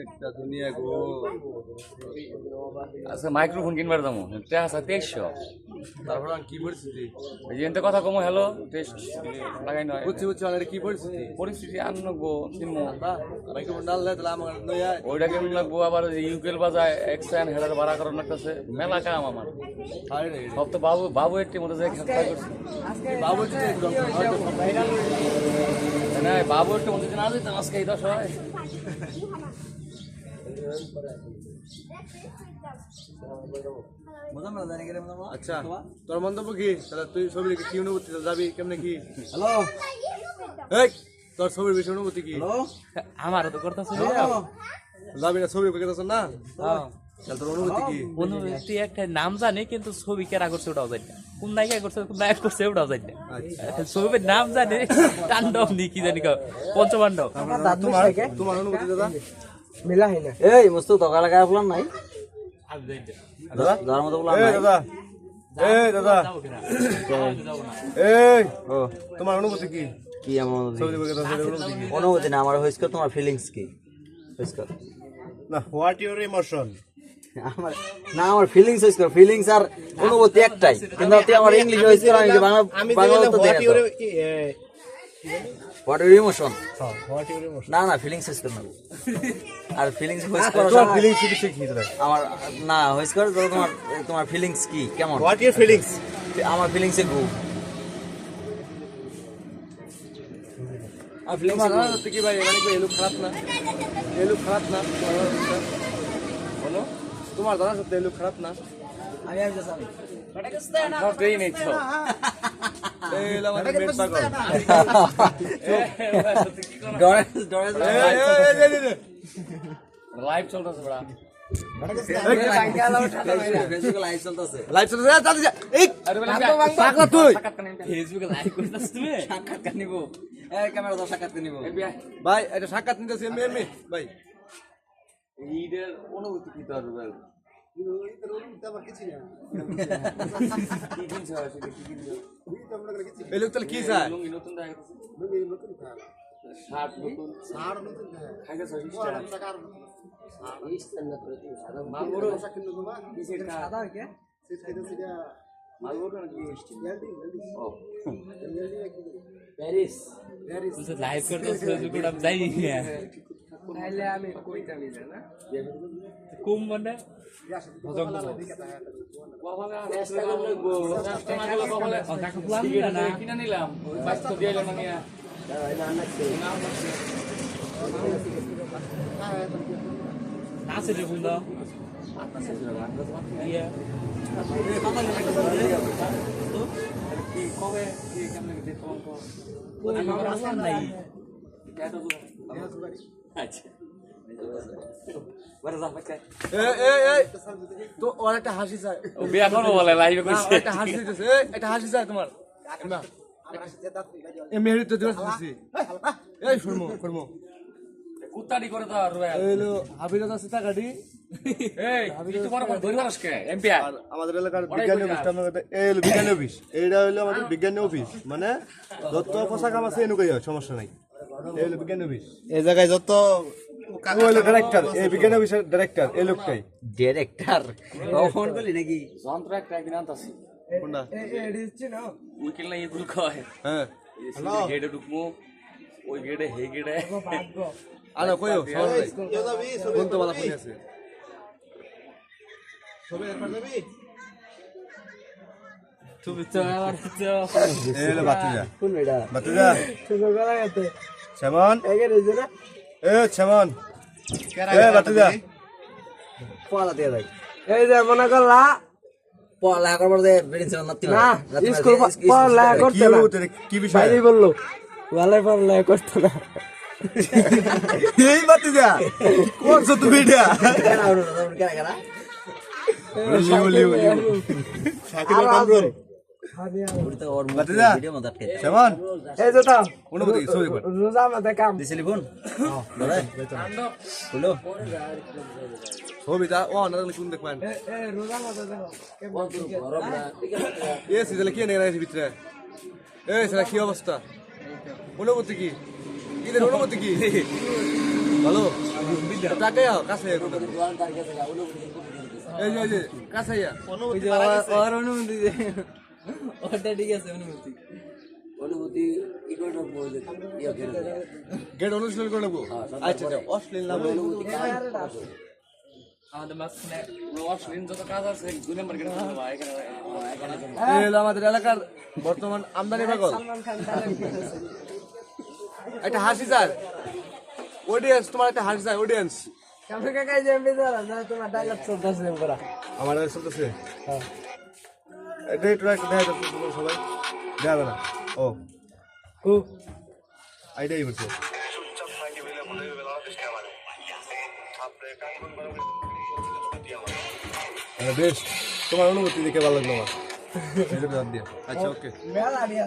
একটা দুনিয়া গো। আচ্ছা মাইক্রোফোন কিনবার দাম আছে 2300। তারপর কি পরিস্থিতি? এই যে এনতে কথা কমো হ্যালো টেস্ট লাগাই নয় বুঝছি বুঝছি অলরেডি কি পরিস্থিতি? পরিস্থিতি আননো গো কিনবো মাইক্রোফোন ডাললে তাহলে আমার নয়া ওইটা কেমন লাগবো আবার ইউকেল বাজায় এক্সট্রা হেডার ভাড়া করার লাগতেছে মেলা কাম আমার আরে রে সব তো বাবু বাবু একটি মধ্যে যাই খেলা করছি বাবু যে না বাবু একটু মধ্যে না যেতাম আজকে এই 10 হয় আচ্ছা তোর মন্তব্য কি? তাহলে তুই ছবি দেখে কি অনুভূতি যাবি কেমনে কি? হ্যালো এই তোর ছবির বিষয়ে অনুভূতি কি? আমারও তো করতেছে যাবি না ছবি দেখতেছ না? তাহলে তোর অনুভূতি কি? অনুভূতি একটা নাম জানি কিন্তু ছবি কেরা করছে ওটাও জানি না, কোন নায়িকা করছে কোন নায়ক করছে ওটাও জানি না। ছবির নাম জানি তাণ্ডব নি কি জানি পঞ্চপাণ্ডব। তোমার অনুভূতি দাদা? মিলা হয় না। এই মস্ত দোকান লাগায় বললাম নাই দাদা যার মতো বললাম এই নাই। দাদা এই দাদা এই ও তোমার অনুভূতি কি? কি আমার ছবি দেখে তোর অনুভূতি কি? অনুভূতি না, আমার হইস্কো তোমার ফিলিংস কি হইস্কো? না হোয়াট ইউর ইমোশন? আমার না, আমার ফিলিংস হইস্কো, ফিলিংস আর অনুভূতি একটাই, কিন্তু তুই আমার ইংলিশ হইস্কো আমি যে বাংলা বাংলা তো দেখো what your emotion. What your emotion? না না ফিলিংস হইস্কো না, আর ফিলিংস হইস্কো তোর ফিলিংস কি কি তোর? আমার না হইস্কো তোমার তোমার ফিলিংস কি কেমন? What your feelings? আমার ফিলিংসে গো আর ফিলিংস তোমার জানা যাচ্ছে কি ভাই মানে কি এলু খারাপ না? এলু খারাপ না? বলো তোমার জানা যাচ্ছে এলু খারাপ না? আমি আর জানি সব দেই নেই তো এই এলো আমাদের মেন পাগল। ডরে ডরে লাইভ চলতেছে বড়া লাইভ চলতেছে। লাইভ চলছে তাতে যা এই আরে বলে পাগলা তুই ফেসবুকে লাইক করতেছ তুমি? সাক্ষাৎকার নিব, এই ক্যামেরা দাও, সাক্ষাৎকার নিব। ভাই এটা সাক্ষাৎ নিতেছি এমনি ভাই ঈদের অনুভূতি কি তোর বল কি কিনছ আসলে কি কিনছ এই লোক তাহলে কি চায়? লুঙ্গি নতুন দেখা গেছে শার্ট নতুন খাইতে সহিস মালবড় কিসের সাদা কে মালবড় নাকি ও প্যারিস লাইভ করতেছ ফেসবুকে আমি যাই না তাহলে আমি কইতামই না কুম মানে কিনা নিলাম বাইশটা দিয়ে এলাম আমি আছে যে বন্ধু ইয়া কি কবে কি কেমন নাই আচ্ছা এই তো ওর একটা হাসি চায়, ও বিয়া করবো বলে লাইভে কইছে একটা হাসি দিতেছে, এই একটা হাসি চায় তোমার এই মেহেরি তো দিতেছি এই শুনমো কুত্তাডি করে দাও রুয়েল এইলো হাবিরাজ আছে টাকাটি এই তুই তো বড় বড় ধরি মারস কে এমপিআর আর আমাদের এলাকার বিজ্ঞানী অফিসটা আমাদের এই হলো বিজ্ঞানী অফিস, এইটা হলো আমাদের বিজ্ঞানী অফিস, মানে যত পোশাক কাম আছে এনুকাই হয়, সমস্যা নাই। এই হলো বিজ্ঞানী অফিস, এই জায়গায় যত ও হলো ডাইরেক্টর, এই বিজ্ঞানী অফিসের ডাইরেক্টর এই লোকটাই। ডিরেক্টর ফোন করলি নাকি? যন্ত্র একটা একদিন আনতাছি কোনটা? উইকেল না এগুলো কয় হ্যাঁ গেটে ঢুকমু ওই গেটে হে গেটে আলো কইও সবাই কোন তো বালা ফোন আছে তুমি তো আমার তো এই হলো বাতিজা কোন এটা? বাতিজা তুমি গলায় আছে সেমন এগে রেজে না এ সেমন এ বাতিজা পলা দিয়ে দেখ। এই যে মনে করলা পলা করবার দে প্রিন্সিপাল নাতি না স্কুল পলা কি করতে না, হলো তোর কি বিষয়? বাইরে বললো ওয়ালে পলা করতে না। এই বাতিজা কোনছো তুমি এটা? কেন আর কেন কেন লিও শাকিল কামরুল উড়তে ওর বাতিজা ভিডিও মত আটকে সেমন এই যে তাও অনুমতি সরি বল রোজা মতে কাম দিছিলি ফোন ধরে হলো ছবিটা ও না কোন দেখবেন এই রোজা মতে দেখো এ সিজলে কি নেই রাইছে ভিতরে এই সেটা কি অবস্থা অনুভূতি কি ঈদের অনুভূতি কি ভালো তাকে কাছে এই যে কাছে অনুমতি ওটা ঠিক আছে অনুমতি অনুভূতি কি করে রাখবো ইয়ে করে গেট অনুষ্ঠিত করে নেবো আচ্ছা অশ্লীল নাম আমাদের মাঝখানে অশ্লীল যত কাজ আছে 2 নম্বর গেটে এই হলো আমাদের এলাকার বর্তমান আমদানি পাগল একটা হাসি স্যার অডিয়েন্স তোমার একটা হাসি স্যার অডিয়েন্স কামে কাকাই জেমবে দাঁড়া না তোমার ডায়লগ চলতেছে পুরা আমার কাছে চলতেছে এটা একটু দেখা যাচ্ছে তোমরা সবাই যাবে না ও কু আইটাই বলছে বেশ তোমার অনুভূতি দেখে ভালো লাগলো আমার আচ্ছা ওকে মেলা